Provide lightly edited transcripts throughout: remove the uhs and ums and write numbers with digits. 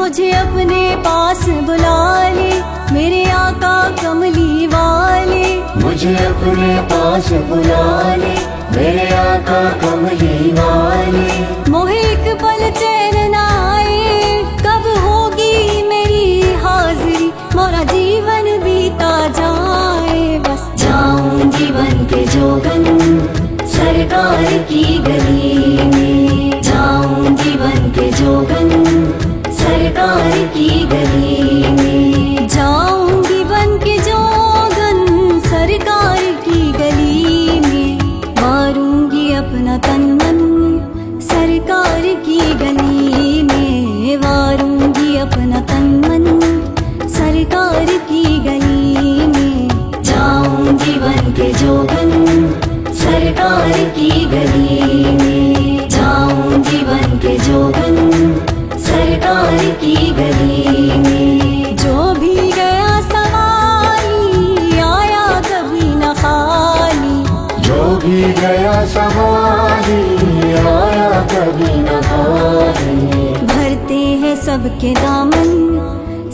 मुझे अपने पास बुला ले मेरे आका कमली वाले। मुझे अपने पास बुला ले मेरे आका कमली वाले। मोहे एक पल चैन न आए कब होगी मेरी हाजिरी, मोरा जीवन बीता जाए बस जाऊंगी बन के जोगन सरकार की गली में। जाऊंगी बन के जोगन सरकार की गली में। जाऊंगी बन के जोगन सरकार की गली में। मारूंगी अपना तन मन सरकार की गली में। वारूंगी अपना तन मन सरकार की गली में। जाऊंगी बन के जोगन सरकार की गली में। जाऊंगी बन के जोगन सरकार की गली में। जो भी गया सवारी आया कभी न खाली। जो भी गया सवारी आया कभी न खाली। भरते हैं सबके दामन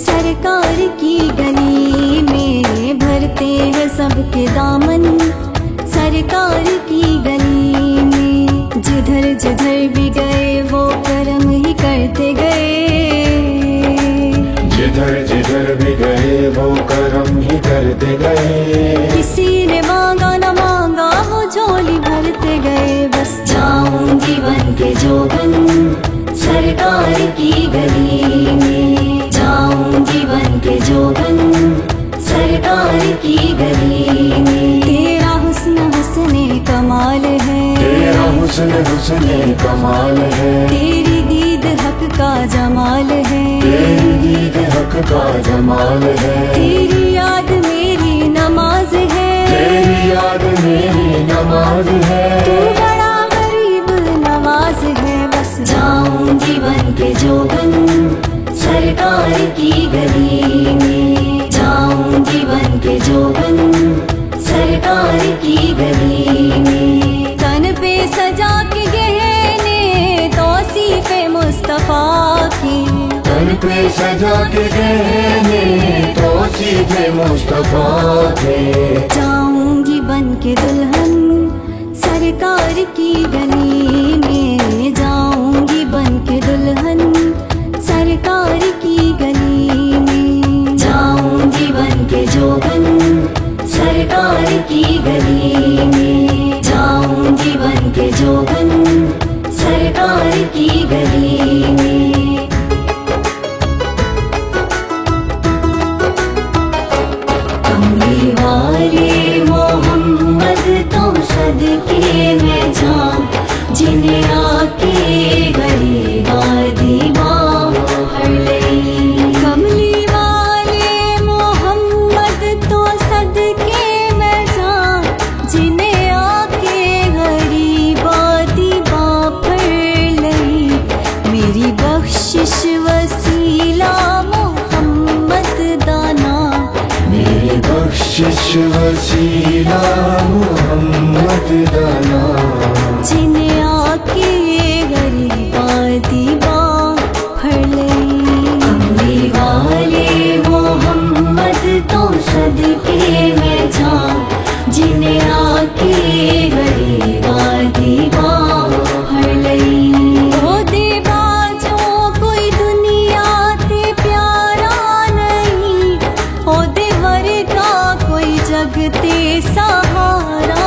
सरकार की गली में। भरते हैं सबके दामन सरकार की गली में। जिधर जिधर भी गए वो करम ही करते गए। जिधर जिधर भी गए वो करम ही करते गए। किसी ने मांगा न मांगा वो झोली भरते गए बस जाऊंगी बन के जोगन सरकार की गली में। जाऊंगी बन के जोगन सरकार की गली में। तेरा हुस्न हुस्ने कमाल है। तेरा हुस्न हुस्ने कमाल है। तेरी दीद हक का जमाल है। तेरी दीद हक का जमाल है। तेरी याद मेरी नमाज है। तेरी याद मेरी नमाज है। तू बड़ा गरीब नवाज है बस जाऊंगी बन के जोगन सरकार की गली में। जाऊंगी बन के जोगन सरकार की गली में। तन पे सजा के गहने तौसीफे मुस्तफा की। तन पे सजा के गहने तौसीफे मुस्तफा के। जाऊंगी बन के दुल्हन सरकार की गली में। जाऊंगी बन के दुल्हन सरकार की गली में। जाऊंगी बन के जोगन सरकार की गली में। जाऊंगी बन के जोगन सरकार की गली में। कमली वाले मोहम्मद तो सदके में जाऊं जिन्हें आके गरीबा दीवार भर लई। कमली वाले मोहम्मद तो सदके में जाऊं जिन्हें आके गरीबा दीवार भर लई। मेरी बख्शिश वसीला मोहम्मद दाना। मेरी बख्शिश वसीला मोहम्मद दाना। जिन्हें आके गरीबा दीवार भर लई। कमली वाले मोहम्मद तो सदके में जाऊं जिन्हें आके गरीबा दीवार भर लई। ओ देवाजों कोई दुनिया ते प्यारा नहीं। ओ देवर का कोई जग ते सहारा